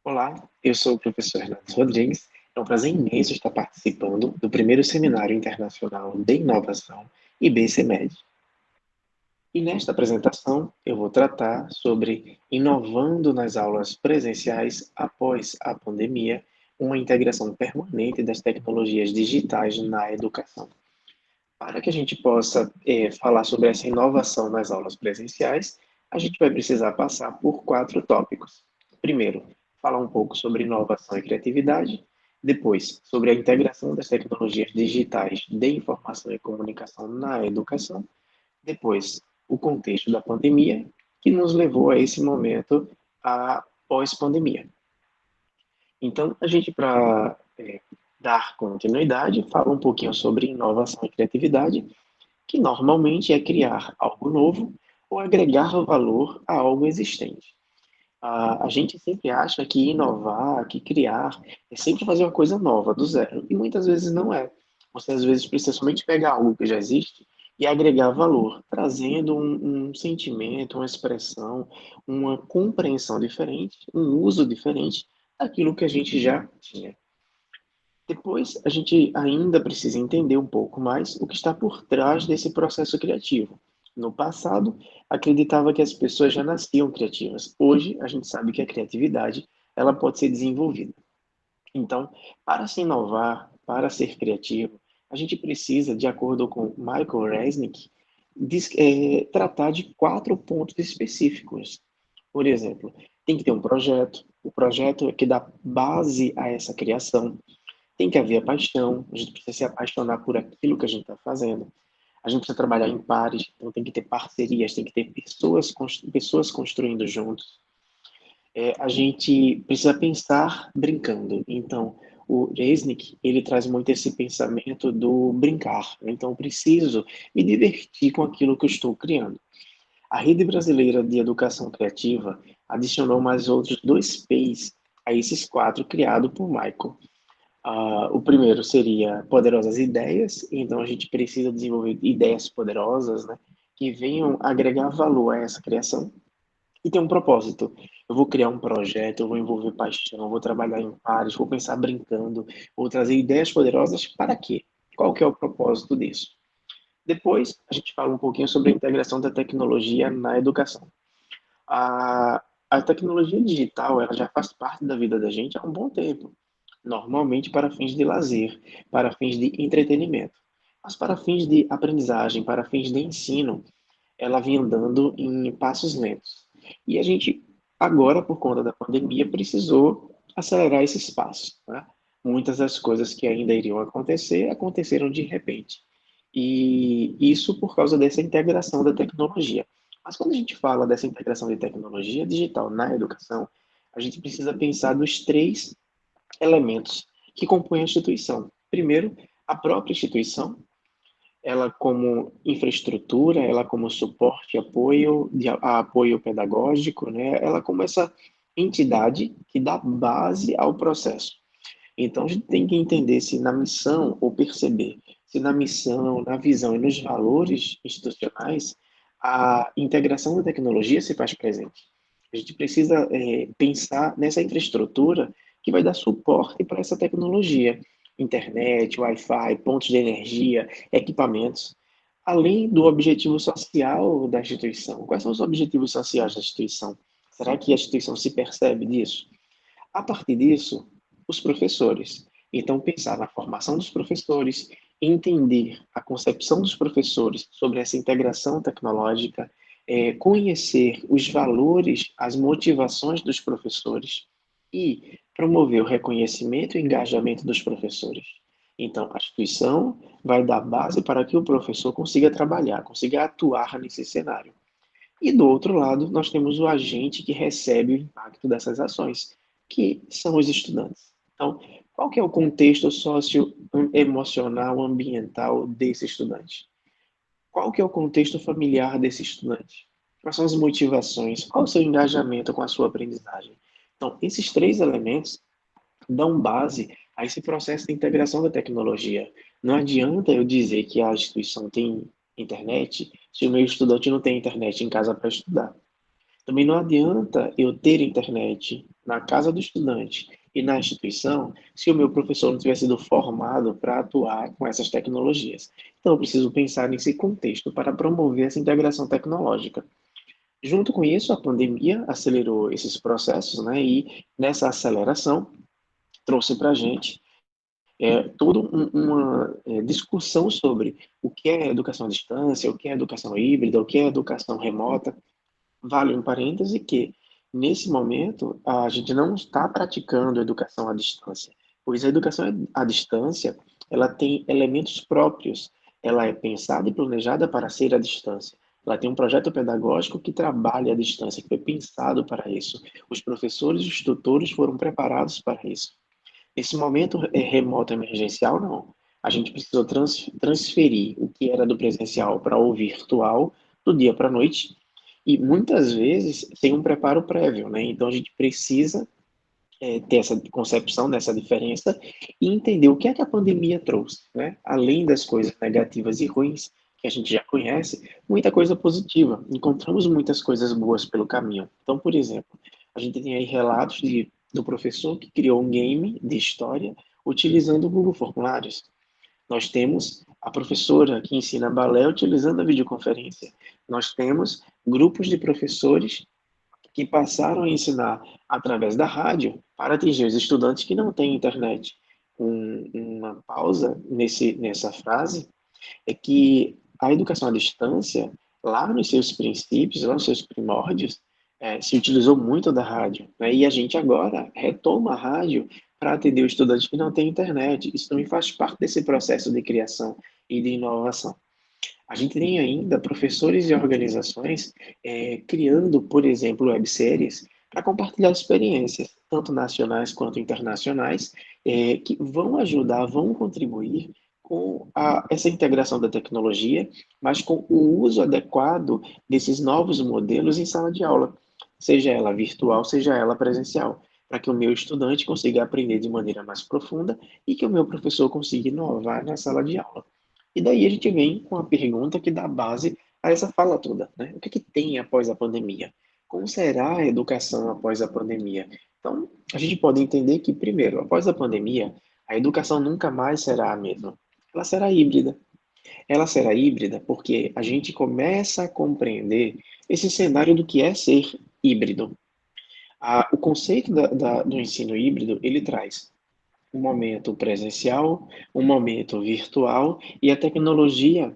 Olá, eu sou o professor Renato Rodrigues. É um prazer imenso estar participando do primeiro Seminário Internacional de Inovação IBCMED. E nesta apresentação eu vou tratar sobre inovando nas aulas presenciais após a pandemia, uma integração permanente das tecnologias digitais na educação. Para que a gente possa falar sobre essa inovação nas aulas presenciais, a gente vai precisar passar por 4 tópicos. Primeiro, falar um pouco sobre inovação e criatividade. Depois, sobre a integração das tecnologias digitais de informação e comunicação na educação. Depois, o contexto da pandemia, que nos levou a esse momento a pós-pandemia. Então, a gente, para dar continuidade, fala um pouquinho sobre inovação e criatividade, que normalmente é criar algo novo ou agregar valor a algo existente. A gente sempre acha que inovar, que criar, é sempre fazer uma coisa nova, do zero, e muitas vezes não é. Você às vezes precisa somente pegar algo que já existe e agregar valor, trazendo um sentimento, uma expressão, uma compreensão diferente, um uso diferente daquilo que a gente já tinha. Depois, a gente ainda precisa entender um pouco mais o que está por trás desse processo criativo. No passado, acreditava que as pessoas já nasciam criativas. Hoje, a gente sabe que a criatividade ela pode ser desenvolvida. Então, para se inovar, para ser criativo, a gente precisa, de acordo com Michael Resnick, tratar de 4 pontos específicos. Por exemplo, tem que ter um projeto, o projeto é que dá base a essa criação. Tem que haver paixão, a gente precisa se apaixonar por aquilo que a gente está fazendo. A gente precisa trabalhar em pares, então tem que ter parcerias, tem que ter pessoas construindo juntos. A gente precisa pensar brincando. Então, o Resnick, ele traz muito esse pensamento do brincar. Então, eu preciso me divertir com aquilo que eu estou criando. A Rede Brasileira de Educação Criativa adicionou mais outros 2 P's a esses 4 criados por Michael. O primeiro seria poderosas ideias, então a gente precisa desenvolver ideias poderosas, né, que venham agregar valor a essa criação e ter um propósito. Eu vou criar um projeto, eu vou envolver paixão, vou trabalhar em pares, vou pensar brincando, vou trazer ideias poderosas para quê? Qual que é o propósito disso? Depois, a gente fala um pouquinho sobre a integração da tecnologia na educação. A tecnologia digital, ela já faz parte da vida da gente há um bom tempo, normalmente para fins de lazer, para fins de entretenimento. Mas para fins de aprendizagem, para fins de ensino, ela vinha andando em passos lentos. E a gente, agora, por conta da pandemia, precisou acelerar esses passos. Né? Muitas das coisas que ainda iriam acontecer, aconteceram de repente. E isso por causa dessa integração da tecnologia. Mas quando a gente fala dessa integração de tecnologia digital na educação, a gente precisa pensar dos 3 elementos que compõem a instituição. Primeiro, a própria instituição, ela como infraestrutura, ela como suporte, apoio, apoio pedagógico, né? Ela como essa entidade que dá base ao processo. Então, a gente tem que entender se na missão, ou perceber se na missão, na visão e nos valores institucionais, a integração da tecnologia se faz presente. A gente precisa pensar nessa infraestrutura que vai dar suporte para essa tecnologia. Internet, Wi-Fi, pontos de energia, equipamentos, além do objetivo social da instituição. Quais são os objetivos sociais da instituição? Será que a instituição se percebe disso? A partir disso, os professores. Então, pensar na formação dos professores, entender a concepção dos professores sobre essa integração tecnológica, conhecer os valores, as motivações dos professores e promover o reconhecimento e engajamento dos professores. Então, a instituição vai dar base para que o professor consiga trabalhar, consiga atuar nesse cenário. E do outro lado, nós temos o agente que recebe o impacto dessas ações, que são os estudantes. Então, qual que é o contexto socioemocional, ambiental desse estudante? Qual que é o contexto familiar desse estudante? Quais são as motivações? Qual o seu engajamento com a sua aprendizagem? Então, esses 3 elementos dão base a esse processo de integração da tecnologia. Não adianta eu dizer que a instituição tem internet se o meu estudante não tem internet em casa para estudar. Também não adianta eu ter internet na casa do estudante e na instituição se o meu professor não tiver sido formado para atuar com essas tecnologias. Então, eu preciso pensar nesse contexto para promover essa integração tecnológica. Junto com isso, a pandemia acelerou esses processos, né? E nessa aceleração trouxe para a gente toda uma discussão sobre o que é educação à distância, o que é educação híbrida, o que é educação remota. Vale um parêntese que, nesse momento, a gente não está praticando educação à distância, pois a educação à distância, ela tem elementos próprios, ela é pensada e planejada para ser à distância. Ela tem um projeto pedagógico que trabalha à distância, que foi pensado para isso. Os professores e os tutores foram preparados para isso. Esse momento remoto emergencial, não. A gente precisou transferir o que era do presencial para o virtual do dia para a noite e muitas vezes sem um preparo prévio, né? Então a gente precisa ter essa concepção dessa diferença e entender o que é que a pandemia trouxe, né? Além das coisas negativas e ruins que a gente já conhece, muita coisa positiva. Encontramos muitas coisas boas pelo caminho. Então, por exemplo, a gente tem aí relatos do professor que criou um game de história utilizando o Google Formulários. Nós temos a professora que ensina balé utilizando a videoconferência. Nós temos grupos de professores que passaram a ensinar através da rádio para atingir os estudantes que não têm internet. Uma pausa nessa frase é que a educação à distância, lá nos seus princípios, lá nos seus primórdios, se utilizou muito da rádio, né? E a gente agora retoma a rádio para atender o estudante que não tem internet. Isso também faz parte desse processo de criação e de inovação. A gente tem ainda professores e organizações criando, por exemplo, webséries para compartilhar experiências, tanto nacionais quanto internacionais, que vão ajudar, vão contribuir com essa integração da tecnologia, mas com o uso adequado desses novos modelos em sala de aula, seja ela virtual, seja ela presencial, para que o meu estudante consiga aprender de maneira mais profunda e que o meu professor consiga inovar na sala de aula. E daí a gente vem com a pergunta que dá base a essa fala toda, né? O que é que tem após a pandemia? Como será a educação após a pandemia? Então, a gente pode entender que, primeiro, após a pandemia, a educação nunca mais será a mesma. Ela será híbrida. Ela será híbrida porque a gente começa a compreender esse cenário do que é ser híbrido. O conceito do ensino híbrido, ele traz um momento presencial, um momento virtual e a tecnologia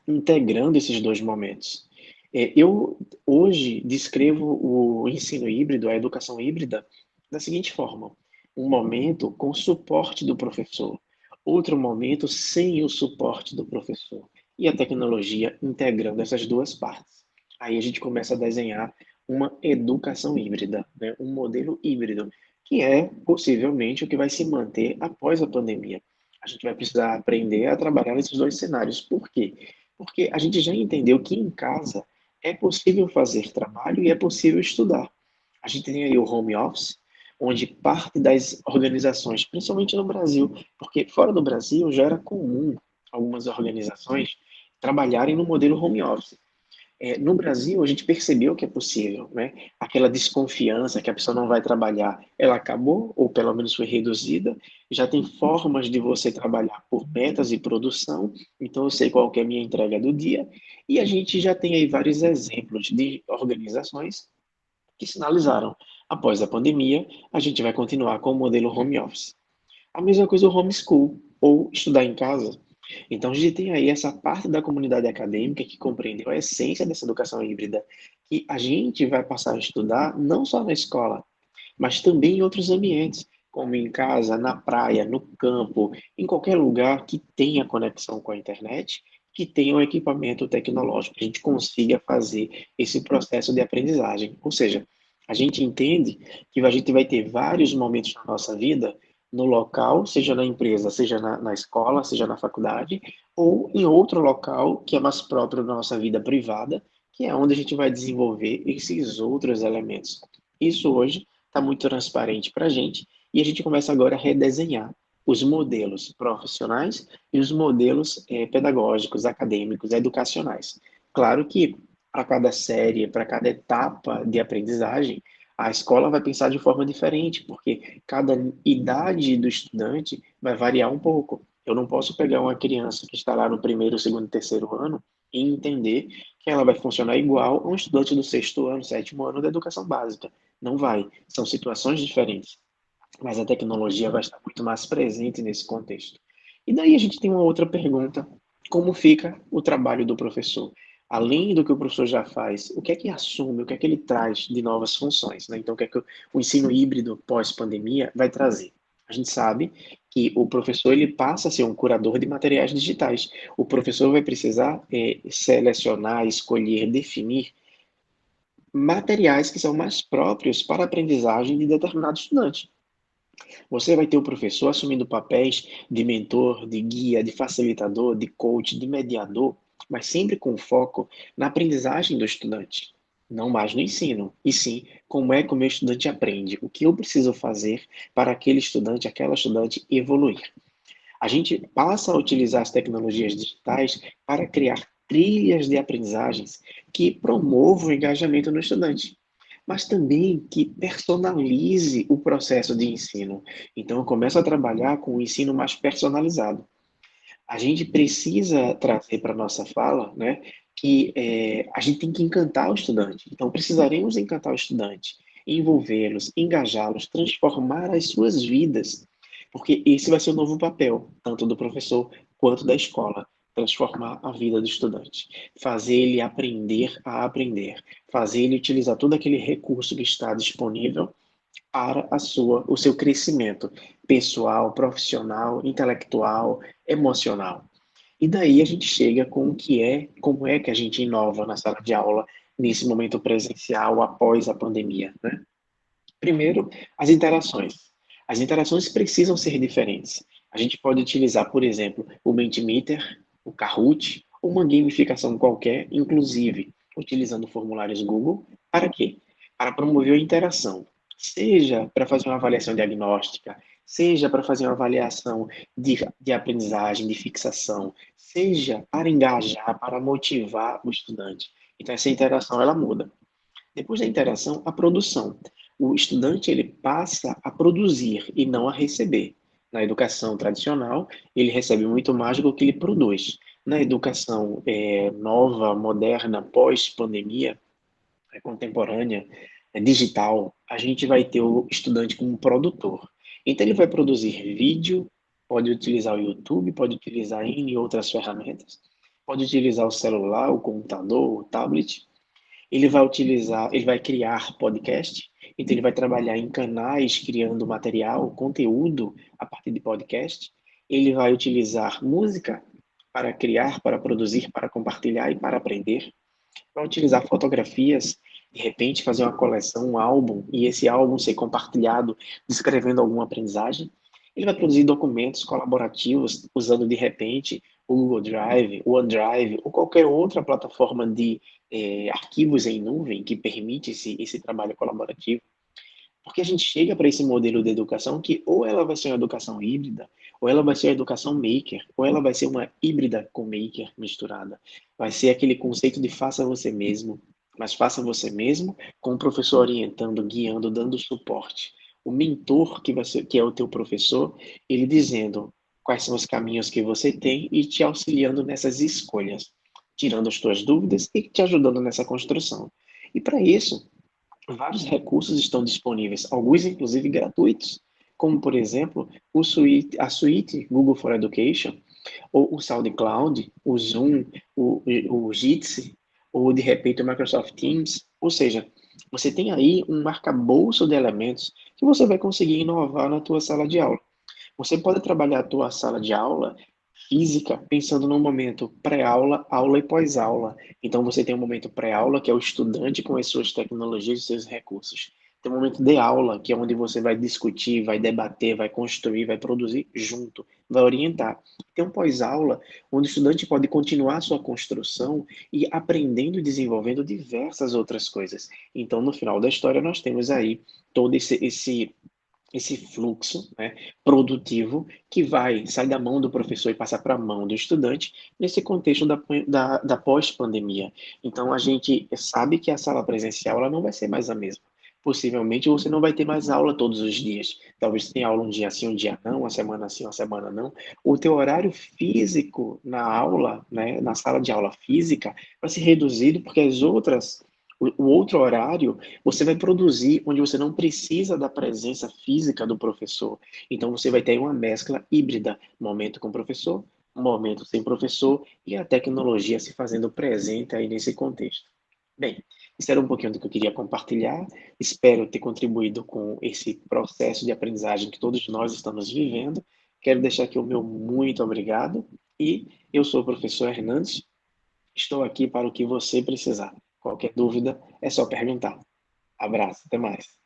integrando esses dois momentos. Eu hoje descrevo o ensino híbrido, a educação híbrida, da seguinte forma: um momento com suporte do professor, outro momento sem o suporte do professor, e a tecnologia integrando essas duas partes. Aí a gente começa a desenhar uma educação híbrida, né? Um modelo híbrido, que é possivelmente o que vai se manter após a pandemia. A gente vai precisar aprender a trabalhar nesses dois cenários. Por quê? Porque a gente já entendeu que em casa é possível fazer trabalho e é possível estudar. A gente tem aí o home office, onde parte das organizações, principalmente no Brasil, porque fora do Brasil já era comum algumas organizações trabalharem no modelo home office. No Brasil, a gente percebeu que é possível, né? Aquela desconfiança que a pessoa não vai trabalhar, ela acabou, ou pelo menos foi reduzida. Já tem formas de você trabalhar por metas e produção, então eu sei qual que é a minha entrega do dia, e a gente já tem aí vários exemplos de organizações que sinalizaram, após a pandemia, a gente vai continuar com o modelo home office. A mesma coisa o homeschool, ou estudar em casa. Então, a gente tem aí essa parte da comunidade acadêmica que compreendeu a essência dessa educação híbrida, que a gente vai passar a estudar não só na escola, mas também em outros ambientes, como em casa, na praia, no campo, em qualquer lugar que tenha conexão com a internet, que tenha um equipamento tecnológico, que a gente consiga fazer esse processo de aprendizagem. Ou seja, a gente entende que a gente vai ter vários momentos na nossa vida no local, seja na empresa, seja na escola, seja na faculdade, ou em outro local que é mais próprio da nossa vida privada, que é onde a gente vai desenvolver esses outros elementos. Isso hoje está muito transparente para a gente e a gente começa agora a redesenhar os modelos profissionais e os modelos pedagógicos, acadêmicos, educacionais. Claro que para cada série, para cada etapa de aprendizagem, a escola vai pensar de forma diferente, porque cada idade do estudante vai variar um pouco. Eu não posso pegar uma criança que está lá no primeiro, segundo, terceiro ano e entender que ela vai funcionar igual a um estudante do sexto ano, sétimo ano da educação básica. Não vai. São situações diferentes. Mas a tecnologia vai estar muito mais presente nesse contexto. E daí a gente tem uma outra pergunta: como fica o trabalho do professor? Além do que o professor já faz, o que é que assume, o que é que ele traz de novas funções, né? Então, o que é que o ensino híbrido pós-pandemia vai trazer? A gente sabe que o professor ele passa a ser um curador de materiais digitais. O professor vai precisar selecionar, escolher, definir materiais que são mais próprios para a aprendizagem de determinado estudante. Você vai ter o professor assumindo papéis de mentor, de guia, de facilitador, de coach, de mediador, mas sempre com foco na aprendizagem do estudante. Não mais no ensino, e sim como é que o meu estudante aprende, o que eu preciso fazer para aquele estudante, aquela estudante evoluir. A gente passa a utilizar as tecnologias digitais para criar trilhas de aprendizagens que promovam o engajamento no estudante, mas também que personalize o processo de ensino. Então, eu começo a trabalhar com o ensino mais personalizado. A gente precisa trazer para a nossa fala, né, que a gente tem que encantar o estudante. Então, precisaremos encantar o estudante, envolvê-los, engajá-los, transformar as suas vidas, porque esse vai ser o novo papel, tanto do professor quanto da escola, transformar a vida do estudante, fazer ele aprender a aprender, fazer ele utilizar todo aquele recurso que está disponível para o seu crescimento pessoal, profissional, intelectual, emocional. E daí a gente chega com o que é, como é que a gente inova na sala de aula nesse momento presencial após a pandemia, né? Primeiro, as interações. As interações precisam ser diferentes. A gente pode utilizar, por exemplo, o Mentimeter, o Kahoot, ou uma gamificação qualquer, inclusive utilizando formulários Google. Para quê? Para promover a interação. Seja para fazer uma avaliação diagnóstica, seja para fazer uma avaliação de aprendizagem, de fixação, seja para engajar, para motivar o estudante. Então, essa interação, ela muda. Depois da interação, a produção. O estudante ele passa a produzir e não a receber. Na educação tradicional, ele recebe muito mais do que ele produz. Na educação nova, moderna, pós-pandemia, contemporânea, digital, a gente vai ter o estudante como produtor. Então, ele vai produzir vídeo, pode utilizar o YouTube, pode utilizar N outras ferramentas, pode utilizar o celular, o computador, o tablet, ele vai criar podcast, então ele vai trabalhar em canais criando material, conteúdo a partir de podcast. Ele vai utilizar música para criar, para produzir, para compartilhar e para aprender. Vai utilizar fotografias, de repente fazer uma coleção, um álbum, e esse álbum ser compartilhado, descrevendo alguma aprendizagem. Ele vai produzir documentos colaborativos usando, de repente, o Google Drive, o OneDrive, ou qualquer outra plataforma de arquivos em nuvem que permite esse trabalho colaborativo. Porque a gente chega para esse modelo de educação que ou ela vai ser uma educação híbrida, ou ela vai ser uma educação maker, ou ela vai ser uma híbrida com maker misturada. Vai ser aquele conceito de faça você mesmo, mas faça você mesmo com o professor orientando, guiando, dando suporte. O mentor que é o teu professor, ele dizendo quais são os caminhos que você tem e te auxiliando nessas escolhas, tirando as tuas dúvidas e te ajudando nessa construção. E para isso, vários recursos estão disponíveis, alguns inclusive gratuitos, como por exemplo a suíte Google for Education, ou o SoundCloud, o Zoom, o Jitsi, ou de repente o Microsoft Teams. Ou seja, você tem aí um arcabouço de elementos que você vai conseguir inovar na tua sala de aula. Você pode trabalhar a tua sala de aula física pensando no momento pré-aula, aula e pós-aula. Então você tem um momento pré-aula, que é o estudante com as suas tecnologias e seus recursos. Tem um momento de aula, que é onde você vai discutir, vai debater, vai construir, vai produzir junto, vai orientar. Tem um pós-aula, onde o estudante pode continuar a sua construção e aprendendo e desenvolvendo diversas outras coisas. Então, no final da história, nós temos aí todo esse fluxo, né, produtivo que vai sair da mão do professor e passar para a mão do estudante nesse contexto da pós-pandemia. Então a gente sabe que a sala presencial ela não vai ser mais a mesma. Possivelmente você não vai ter mais aula todos os dias. Talvez tenha aula um dia sim, um dia não, uma semana sim, uma semana não. O teu horário físico na aula, né, na sala de aula física, vai ser reduzido porque o outro horário você vai produzir onde você não precisa da presença física do professor. Então, você vai ter uma mescla híbrida, momento com professor, momento sem professor e a tecnologia se fazendo presente aí nesse contexto. Bem, isso era um pouquinho do que eu queria compartilhar. Espero ter contribuído com esse processo de aprendizagem que todos nós estamos vivendo. Quero deixar aqui o meu muito obrigado e eu sou o professor Hernandes. Estou aqui para o que você precisar. Qualquer dúvida é só perguntar. Abraço, até mais.